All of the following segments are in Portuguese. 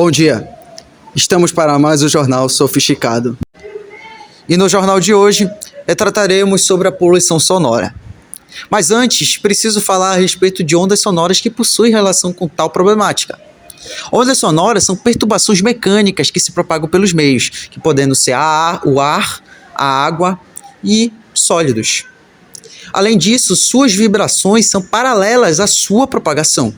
Bom dia, estamos para mais um Jornal Sofisticado. E no jornal de hoje, trataremos sobre a poluição sonora. Mas antes, preciso falar a respeito de ondas sonoras que possuem relação com tal problemática. Ondas sonoras são perturbações mecânicas que se propagam pelos meios, que podendo ser o ar, a água e sólidos. Além disso, suas vibrações são paralelas à sua propagação.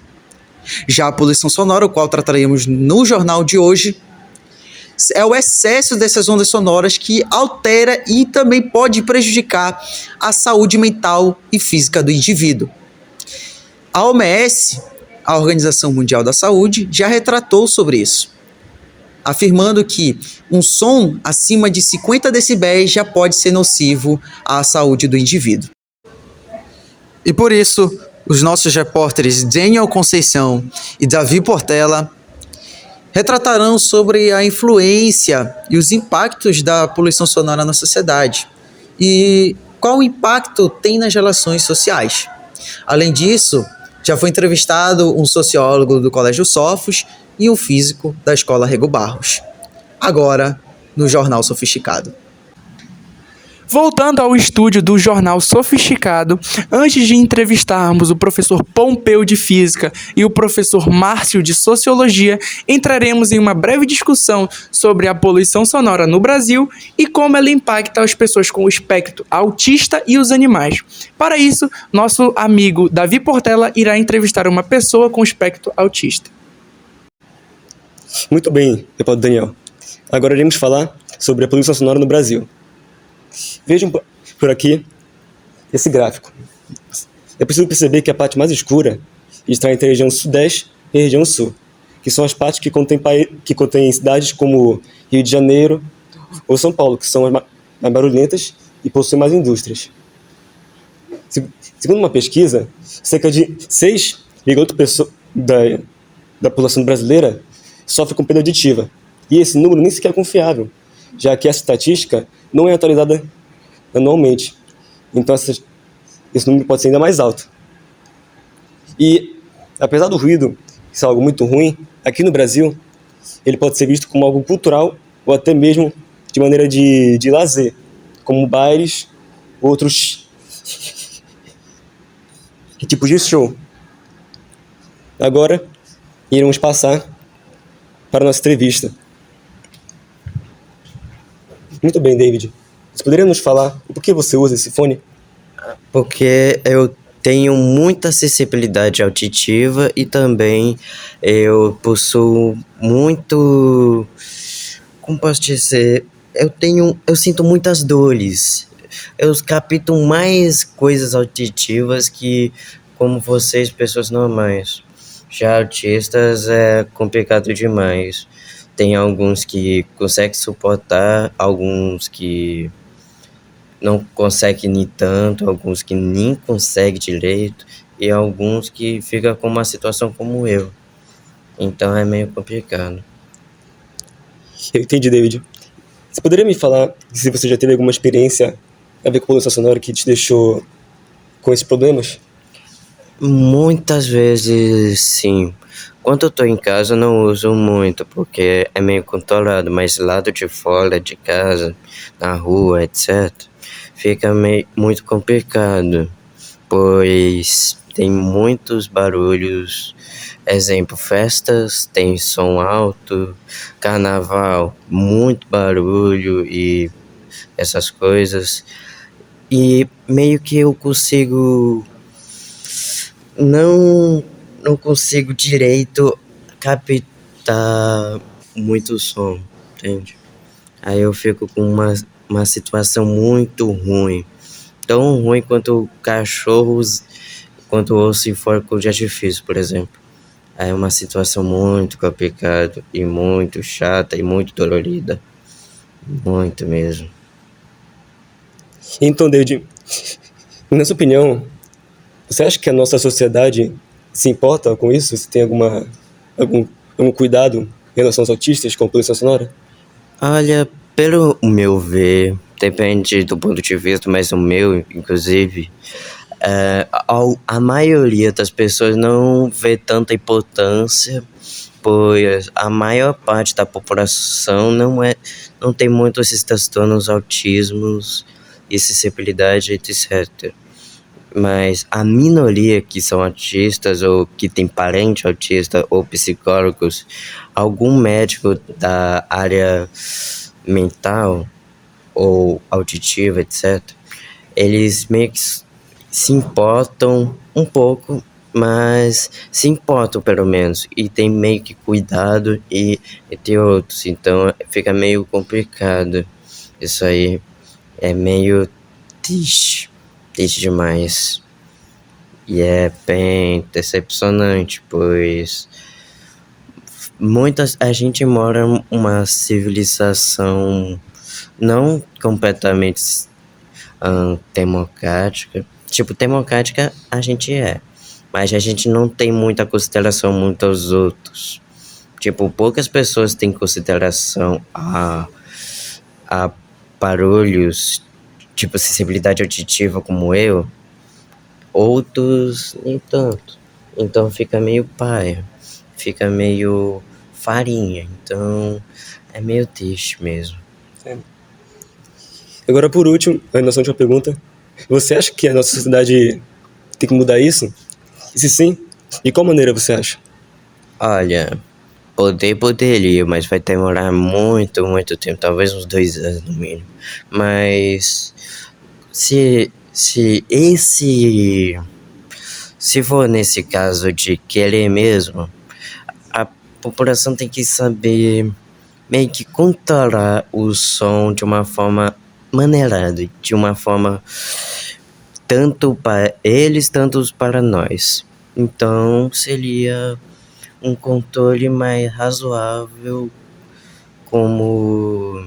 Já a poluição sonora, o qual trataremos no jornal de hoje, é o excesso dessas ondas sonoras que altera e também pode prejudicar a saúde mental e física do indivíduo. A OMS, a Organização Mundial da Saúde, já retratou sobre isso, afirmando que um som acima de 50 decibéis já pode ser nocivo à saúde do indivíduo. E por isso, os nossos repórteres Daniel Conceição e Davi Portela retratarão sobre a influência e os impactos da poluição sonora na sociedade e qual o impacto tem nas relações sociais. Além disso, já foi entrevistado um sociólogo do Colégio Sofos e um físico da Escola Rego Barros. Agora, no Jornal Sofisticado. Voltando ao estúdio do Jornal Sofisticado, antes de entrevistarmos o professor Pompeu de Física e o professor Márcio de Sociologia, entraremos em uma breve discussão sobre a poluição sonora no Brasil e como ela impacta as pessoas com o espectro autista e os animais. Para isso, nosso amigo Davi Portela irá entrevistar uma pessoa com espectro autista. Muito bem, repórter Daniel. Agora iremos falar sobre a poluição sonora no Brasil. Vejam por aqui esse gráfico. É possível perceber que a parte mais escura está entre a região sudeste e a região sul, que são as partes que contêm cidades como Rio de Janeiro ou São Paulo, que são as mais barulhentas e possuem mais indústrias. Segundo uma pesquisa, cerca de 6,8% da população brasileira sofre com perda auditiva, e esse número nem sequer é confiável, já que essa estatística não é atualizada anualmente. Então esse número pode ser ainda mais alto. E, apesar do ruído ser algo muito ruim, aqui no Brasil, ele pode ser visto como algo cultural ou até mesmo de maneira de lazer, como bailes, outros tipos de show. Agora, iremos passar para a nossa entrevista. Muito bem, David. Você poderia nos falar por que você usa esse fone? Porque eu tenho muita sensibilidade auditiva e também eu possuo muito... Como posso dizer? Eu sinto muitas dores. Eu capto mais coisas auditivas que como vocês, pessoas normais. Já autistas é complicado demais. Tem alguns que conseguem suportar, alguns que não conseguem nem tanto, alguns que nem conseguem direito e alguns que ficam com uma situação como eu. Então é meio complicado. Eu entendi, David. Você poderia me falar se você já teve alguma experiência a ver com poluição sonora que te deixou com esses problemas? Muitas vezes, sim. Quando eu tô em casa, eu não uso muito, porque é meio controlado, mas lado de fora de casa, na rua, etc., fica muito complicado, pois tem muitos barulhos. Exemplo, festas tem som alto, carnaval, muito barulho e essas coisas. E meio que eu consigo... Não consigo direito captar muito som, entende? Aí eu fico com uma situação muito ruim. Tão ruim quanto cachorros, quanto ouço fogo de artifício, por exemplo. Aí é uma situação muito complicada e muito chata e muito dolorida. Muito mesmo. Então, David, na sua opinião, você acha que a nossa sociedade se importa com isso? Você tem algum cuidado em relação aos autistas com poluição sonora? Olha, pelo meu ver, depende do ponto de vista, mas o meu, inclusive, a maioria das pessoas não vê tanta importância pois a maior parte da população não tem muito esses transtornos, autismos e sensibilidade, etc. Mas a minoria que são autistas ou que tem parente autista ou psicólogos, algum médico da área mental ou auditiva, etc., eles meio que se importam um pouco, mas se importam pelo menos, e tem meio que cuidado e tem outros, então fica meio complicado. Isso aí é meio triste demais. E é bem decepcionante, pois a gente mora em uma civilização não completamente democrática. Tipo, democrática a gente é, mas a gente não tem muita consideração muito aos outros. Tipo, poucas pessoas têm consideração a barulhos, tipo, sensibilidade auditiva como eu. Outros nem tanto. Então fica meio paia, fica meio farinha. Então é meio triste mesmo. Agora, por último, a nossa última pergunta. Você acha que a nossa sociedade tem que mudar isso? E se sim, de qual maneira você acha? Olha, poderia, mas vai demorar muito tempo, talvez uns 2 anos no mínimo. Mas se for nesse caso de querer mesmo, a população tem que saber meio que controlar o som de uma forma maneirada, de uma forma tanto para eles, tanto para nós. Então seria um controle mais razoável, como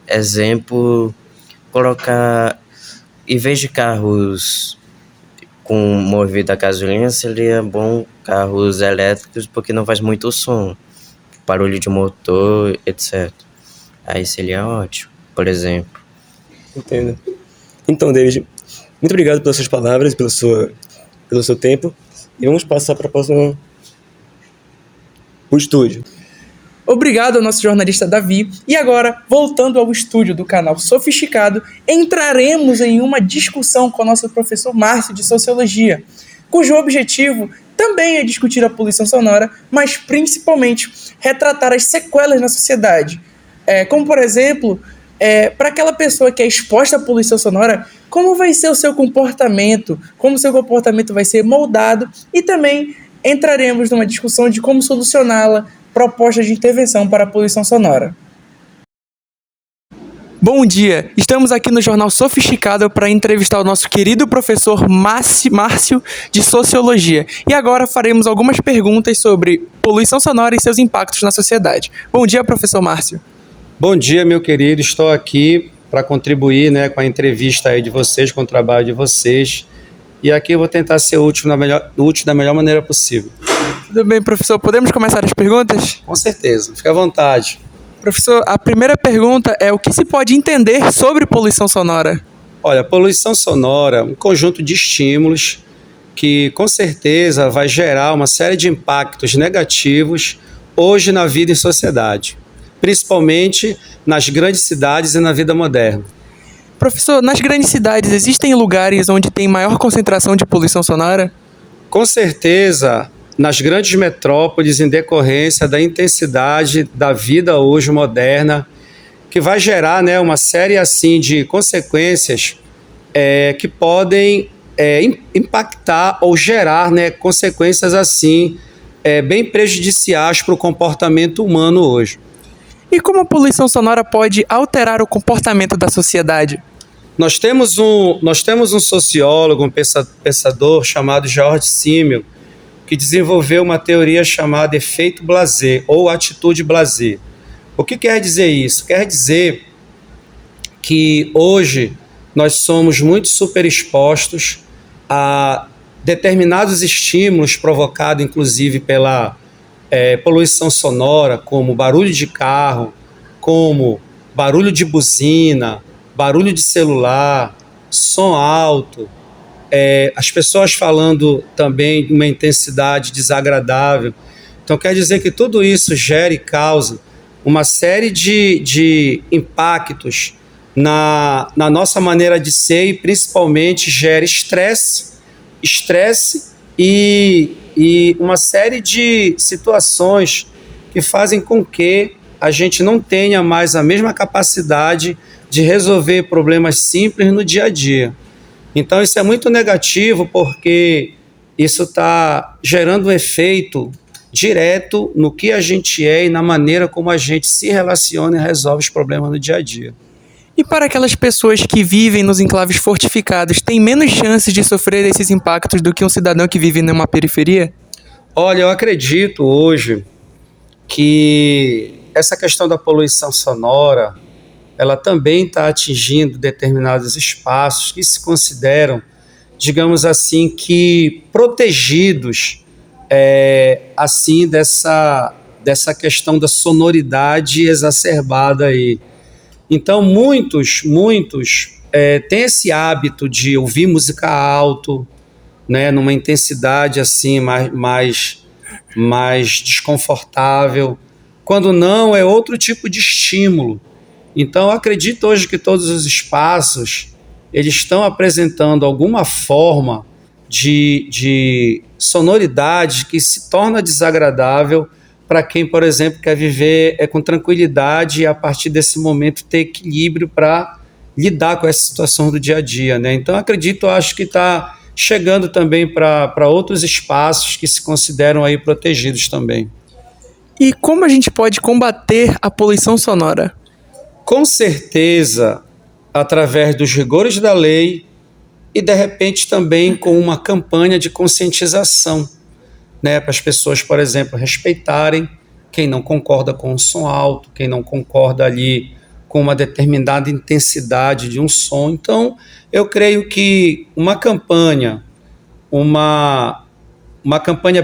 exemplo, colocar, em vez de carros com movido a gasolina, seria bom carros elétricos, porque não faz muito som, barulho de motor, etc. Aí seria ótimo, por exemplo. Entendo. Então, David, muito obrigado pelas suas palavras, pelo seu tempo. E vamos passar para a próxima, o estúdio. Obrigado ao nosso jornalista Davi. E agora, voltando ao estúdio do canal Sofisticado, entraremos em uma discussão com o nosso professor Márcio de Sociologia, cujo objetivo também é discutir a poluição sonora, mas principalmente retratar as sequelas na sociedade. Como, por exemplo, para aquela pessoa que é exposta à poluição sonora, como vai ser o seu comportamento, como o seu comportamento vai ser moldado, e também entraremos numa discussão de como solucioná-la, propostas de intervenção para a poluição sonora. Bom dia, estamos aqui no Jornal Sofisticado para entrevistar o nosso querido professor Márcio de Sociologia. E agora faremos algumas perguntas sobre poluição sonora e seus impactos na sociedade. Bom dia, professor Márcio. Bom dia, meu querido. Estou aqui para contribuir, com a entrevista aí de vocês, com o trabalho de vocês. E aqui eu vou tentar ser útil da melhor maneira possível. Tudo bem, professor. Podemos começar as perguntas? Com certeza. Fique à vontade. Professor, a primeira pergunta é: o que se pode entender sobre poluição sonora? Olha, poluição sonora é um conjunto de estímulos que, com certeza, vai gerar uma série de impactos negativos hoje na vida e sociedade, principalmente nas grandes cidades e na vida moderna. Professor, nas grandes cidades existem lugares onde tem maior concentração de poluição sonora? Com certeza, nas grandes metrópoles, em decorrência da intensidade da vida hoje moderna, que vai gerar uma série assim de consequências que podem impactar ou gerar consequências assim bem prejudiciais para o comportamento humano hoje. E como a poluição sonora pode alterar o comportamento da sociedade? Nós temos um sociólogo, um pensador chamado George Simmel, que desenvolveu uma teoria chamada efeito blasé ou atitude blasé. O que quer dizer isso? Quer dizer que hoje nós somos muito superexpostos a determinados estímulos provocados inclusive pela poluição sonora, como barulho de carro, como barulho de buzina, barulho de celular, som alto, as pessoas falando também de uma intensidade desagradável, Então quer dizer que tudo isso gera e causa uma série de impactos na nossa maneira de ser e principalmente gera estresse e uma série de situações que fazem com que a gente não tenha mais a mesma capacidade de resolver problemas simples no dia a dia. Então isso é muito negativo porque isso está gerando um efeito direto no que a gente é e na maneira como a gente se relaciona e resolve os problemas no dia a dia. E para aquelas pessoas que vivem nos enclaves fortificados, tem menos chances de sofrer esses impactos do que um cidadão que vive numa periferia? Olha, eu acredito hoje que essa questão da poluição sonora, ela também está atingindo determinados espaços que se consideram, digamos assim, que protegidos assim dessa questão da sonoridade exacerbada aí. Então muitos têm esse hábito de ouvir música alto, né, numa intensidade assim mais desconfortável, quando não é outro tipo de estímulo. Então eu acredito hoje que todos os espaços eles estão apresentando alguma forma de sonoridade que se torna desagradável para quem, por exemplo, quer viver com tranquilidade e a partir desse momento ter equilíbrio para lidar com essa situação do dia a dia, né? Então acho que está chegando também para outros espaços que se consideram aí protegidos também. E como a gente pode combater a poluição sonora? Com certeza, através dos rigores da lei e, de repente, também com uma campanha de conscientização, né, para as pessoas, por exemplo, respeitarem quem não concorda com o som alto, quem não concorda ali com uma determinada intensidade de um som. Então, eu creio que uma campanha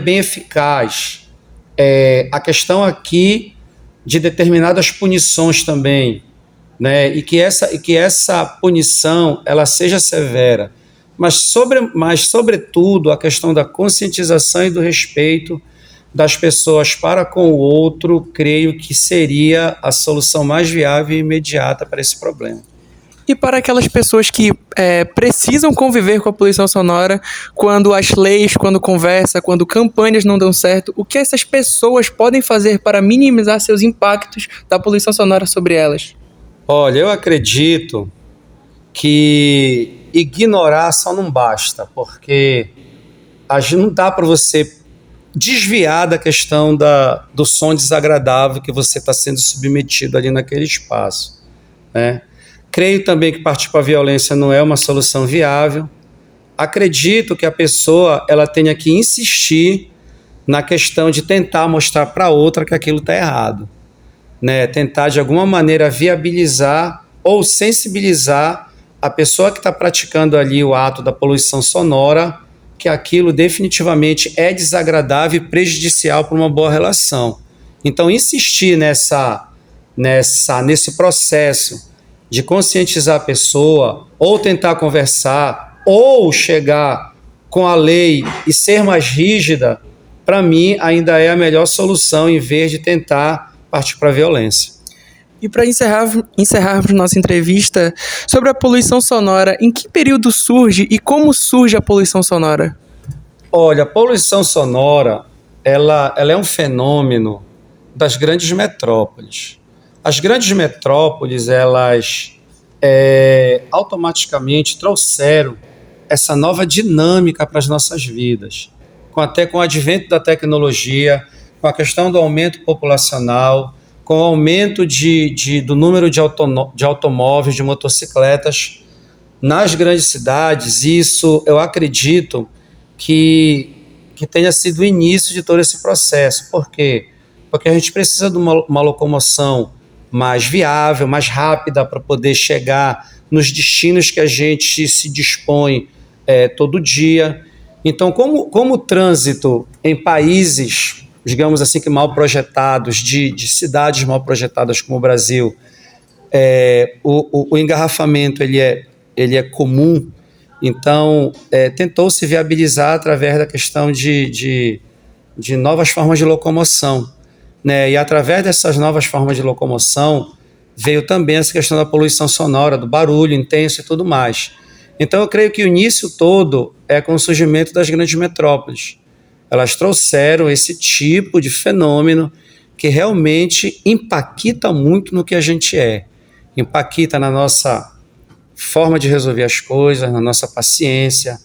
bem eficaz, a questão aqui de determinadas punições também, né, e que essa punição ela seja severa, mas sobretudo a questão da conscientização e do respeito das pessoas para com o outro, creio que seria a solução mais viável e imediata para esse problema. E para aquelas pessoas que precisam conviver com a poluição sonora, quando as leis, quando conversa, quando campanhas não dão certo, o que essas pessoas podem fazer para minimizar seus impactos da poluição sonora sobre elas? Olha, eu acredito que ignorar só não basta, porque não dá para você desviar da questão do som desagradável que você está sendo submetido ali naquele espaço, né? Creio também que partir para a violência não é uma solução viável. Acredito que a pessoa ela tenha que insistir na questão de tentar mostrar para outra que aquilo está errado, né? Tentar de alguma maneira viabilizar ou sensibilizar a pessoa que está praticando ali o ato da poluição sonora, que aquilo definitivamente é desagradável e prejudicial para uma boa relação. Então, insistir nesse processo de conscientizar a pessoa, ou tentar conversar, ou chegar com a lei e ser mais rígida, para mim ainda é a melhor solução, em vez de tentar partir para a violência. E para encerrarmos nossa entrevista sobre a poluição sonora, em que período surge e como surge a poluição sonora? Olha, a poluição sonora ela é um fenômeno das grandes metrópoles. As grandes metrópoles, elas automaticamente trouxeram essa nova dinâmica para as nossas vidas, até com o advento da tecnologia, com a questão do aumento populacional, com o aumento do número de automóveis, de motocicletas nas grandes cidades. Isso eu acredito que tenha sido o início de todo esse processo. Por quê? Porque a gente precisa de uma locomoção mais viável, mais rápida, para poder chegar nos destinos que a gente se dispõe todo dia. Então, como o trânsito em países, digamos assim, que mal projetados, de cidades mal projetadas como o Brasil, o engarrafamento ele é comum. Então, tentou-se viabilizar através da questão de de novas formas de locomoção, né? E através dessas novas formas de locomoção veio também essa questão da poluição sonora, do barulho intenso e tudo mais. Então eu creio que o início todo é com o surgimento das grandes metrópoles. Elas trouxeram esse tipo de fenômeno que realmente impacta muito no que a gente é. Impacta na nossa forma de resolver as coisas, na nossa paciência,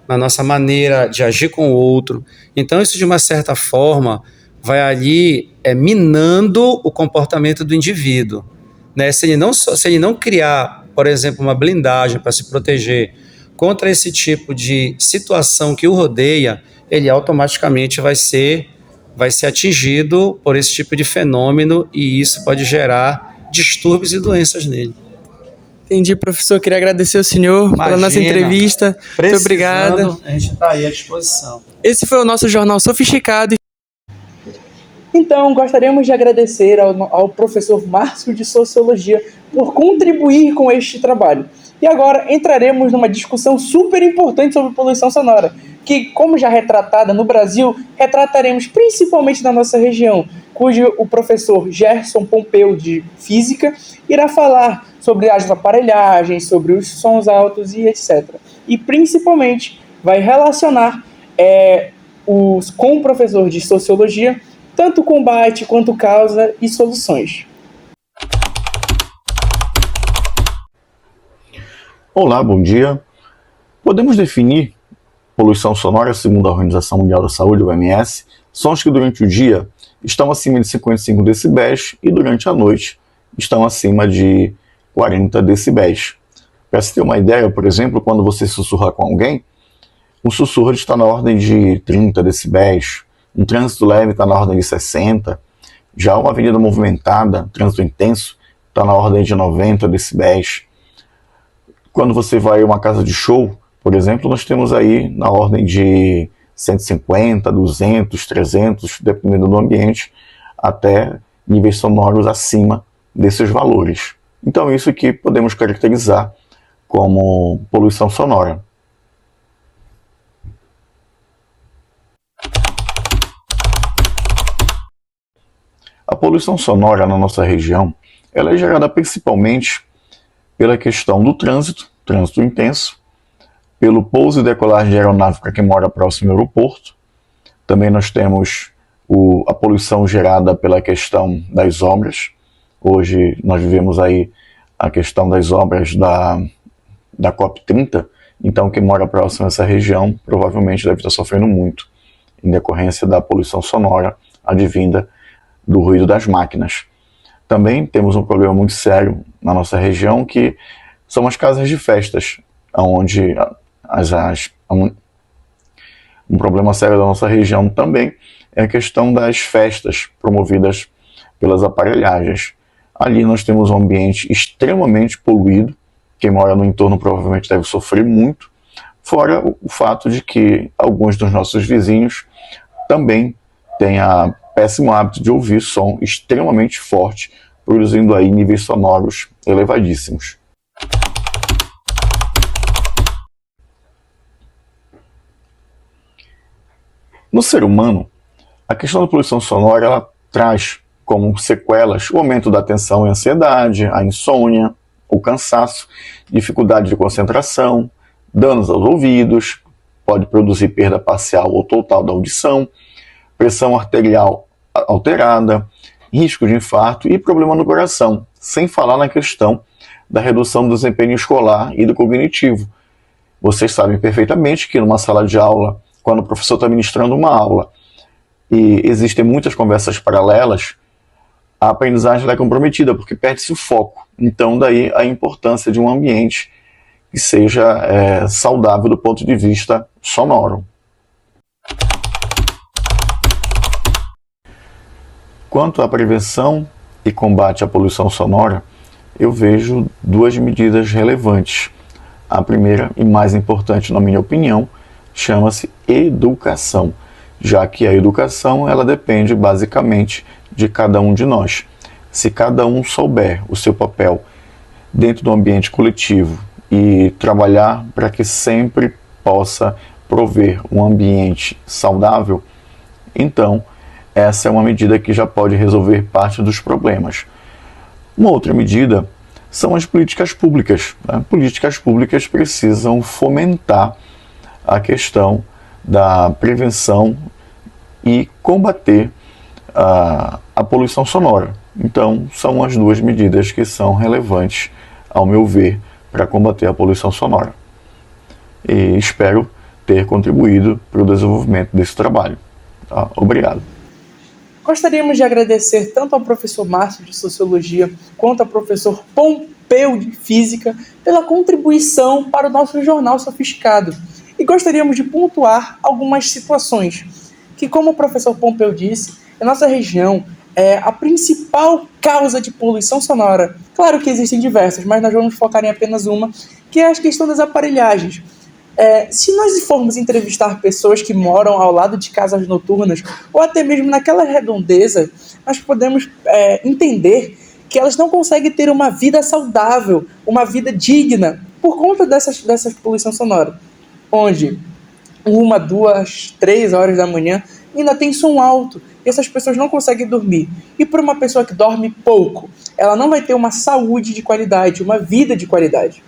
na nossa maneira de agir com o outro. Então isso, de uma certa forma, vai ali minando o comportamento do indivíduo, né? Se ele não criar, por exemplo, uma blindagem para se proteger contra esse tipo de situação que o rodeia, ele automaticamente vai ser atingido por esse tipo de fenômeno, e isso pode gerar distúrbios e doenças nele. Entendi, professor. Queria agradecer ao senhor pela nossa entrevista. Muito obrigado. A gente está aí à disposição. Esse foi o nosso Jornal Sofisticado. Então, gostaríamos de agradecer ao professor Márcio de Sociologia por contribuir com este trabalho. E agora entraremos numa discussão super importante sobre poluição sonora, que, como já retratada no Brasil, retrataremos principalmente na nossa região, cujo o professor Gerson Pompeu, de Física, irá falar sobre as aparelhagens, sobre os sons altos e etc. E, principalmente, vai relacionar com o professor de Sociologia tanto combate quanto causa e soluções. Olá, bom dia. Podemos definir poluição sonora, segundo a Organização Mundial da Saúde, OMS, sons que durante o dia estão acima de 55 decibéis e durante a noite estão acima de 40 decibéis. Para se ter uma ideia, por exemplo, quando você sussurra com alguém, um sussurro está na ordem de 30 decibéis, um trânsito leve está na ordem de 60, já uma avenida movimentada, trânsito intenso, está na ordem de 90 decibéis. Quando você vai a uma casa de show, por exemplo, nós temos aí na ordem de 150, 200, 300, dependendo do ambiente, até níveis sonoros acima desses valores. Então, isso que podemos caracterizar como poluição sonora. A poluição sonora na nossa região, ela é gerada principalmente pela questão do trânsito intenso, pelo pouso e decolagem de aeronave para quem mora próximo ao aeroporto. Também nós temos a poluição gerada pela questão das obras. Hoje nós vivemos aí a questão das obras da COP30, então quem mora próximo a essa região provavelmente deve estar sofrendo muito em decorrência da poluição sonora advinda do ruído das máquinas. Também temos um problema muito sério na nossa região, que são as casas de festas, onde um problema sério da nossa região também é a questão das festas promovidas pelas aparelhagens. Ali nós temos um ambiente extremamente poluído, quem mora no entorno provavelmente deve sofrer muito, fora o fato de que alguns dos nossos vizinhos também têm a péssimo hábito de ouvir som extremamente forte, produzindo aí níveis sonoros elevadíssimos. No ser humano, a questão da poluição sonora ela traz como sequelas o aumento da tensão e ansiedade, a insônia, o cansaço, dificuldade de concentração, danos aos ouvidos, pode produzir perda parcial ou total da audição, pressão arterial alterada, risco de infarto e problema no coração, sem falar na questão da redução do desempenho escolar e do cognitivo. Vocês sabem perfeitamente que numa sala de aula, quando o professor está ministrando uma aula e existem muitas conversas paralelas, a aprendizagem é comprometida porque perde-se o foco. Então daí a importância de um ambiente que seja saudável do ponto de vista sonoro. Quanto à prevenção e combate à poluição sonora, eu vejo duas medidas relevantes. A primeira e mais importante, na minha opinião, chama-se educação, já que a educação ela depende basicamente de cada um de nós. Se cada um souber o seu papel dentro do ambiente coletivo e trabalhar para que sempre possa prover um ambiente saudável, Então, essa é uma medida que já pode resolver parte dos problemas. Uma outra medida são as políticas públicas. Né? Políticas públicas precisam fomentar a questão da prevenção e combater a poluição sonora. Então, são as duas medidas que são relevantes, ao meu ver, para combater a poluição sonora. E espero ter contribuído para o desenvolvimento desse trabalho. Tá? Obrigado. Gostaríamos de agradecer tanto ao professor Márcio de Sociologia quanto ao professor Pompeu de Física pela contribuição para o nosso Jornal Sofisticado. E gostaríamos de pontuar algumas situações que, como o professor Pompeu disse, a nossa região é a principal causa de poluição sonora. Claro que existem diversas, mas nós vamos focar em apenas uma, que é a questão das aparelhagens. Se nós formos entrevistar pessoas que moram ao lado de casas noturnas, ou até mesmo naquela redondeza, nós podemos entender que elas não conseguem ter uma vida saudável, uma vida digna, por conta dessas poluição sonora, onde 1, 2, 3 horas da manhã ainda tem som alto, e essas pessoas não conseguem dormir. E para uma pessoa que dorme pouco, ela não vai ter uma saúde de qualidade, uma vida de qualidade.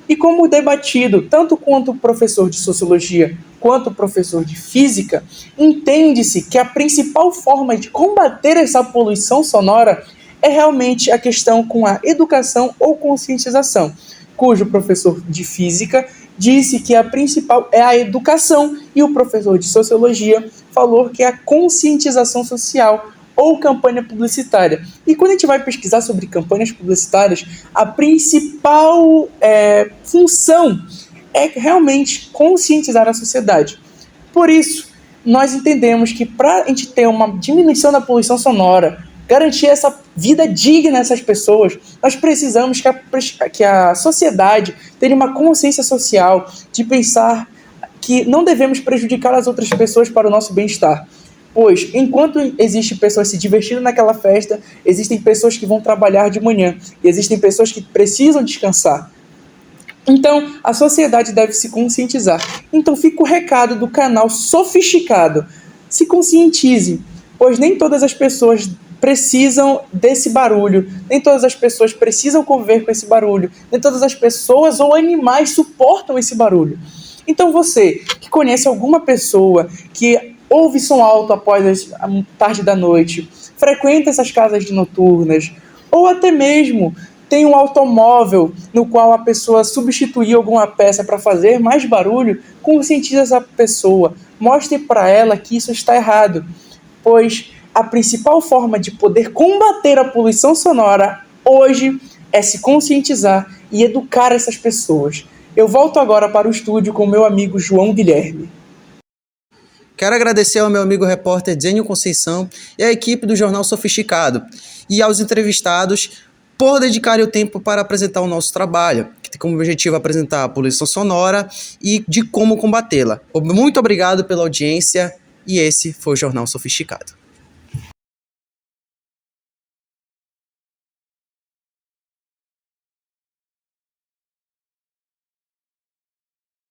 E como debatido, tanto quanto o professor de Sociologia quanto o professor de Física, entende-se que a principal forma de combater essa poluição sonora é realmente a questão com a educação ou conscientização, cujo professor de Física disse que a principal é a educação e o professor de Sociologia falou que é a conscientização social ou campanha publicitária. E quando a gente vai pesquisar sobre campanhas publicitárias, a principal função é realmente conscientizar a sociedade. Por isso, nós entendemos que para a gente ter uma diminuição da poluição sonora, garantir essa vida digna a essas pessoas, nós precisamos que a sociedade tenha uma consciência social de pensar que não devemos prejudicar as outras pessoas para o nosso bem-estar. Pois, enquanto existem pessoas se divertindo naquela festa, existem pessoas que vão trabalhar de manhã, e existem pessoas que precisam descansar. Então, a sociedade deve se conscientizar. Então, fica o recado do canal Sofisticado. Se conscientize, pois nem todas as pessoas precisam desse barulho, nem todas as pessoas precisam conviver com esse barulho, nem todas as pessoas ou animais suportam esse barulho. Então, você que conhece alguma pessoa que ouve som alto após a tarde da noite, frequenta essas casas noturnas, ou até mesmo tem um automóvel no qual a pessoa substituiu alguma peça para fazer mais barulho, conscientize essa pessoa, mostre para ela que isso está errado, pois a principal forma de poder combater a poluição sonora hoje é se conscientizar e educar essas pessoas. Eu volto agora para o estúdio com meu amigo João Guilherme. Quero agradecer ao meu amigo repórter Zênio Conceição e à equipe do Jornal Sofisticado e aos entrevistados por dedicarem o tempo para apresentar o nosso trabalho, que tem como objetivo apresentar a poluição sonora e de como combatê-la. Muito obrigado pela audiência e esse foi o Jornal Sofisticado.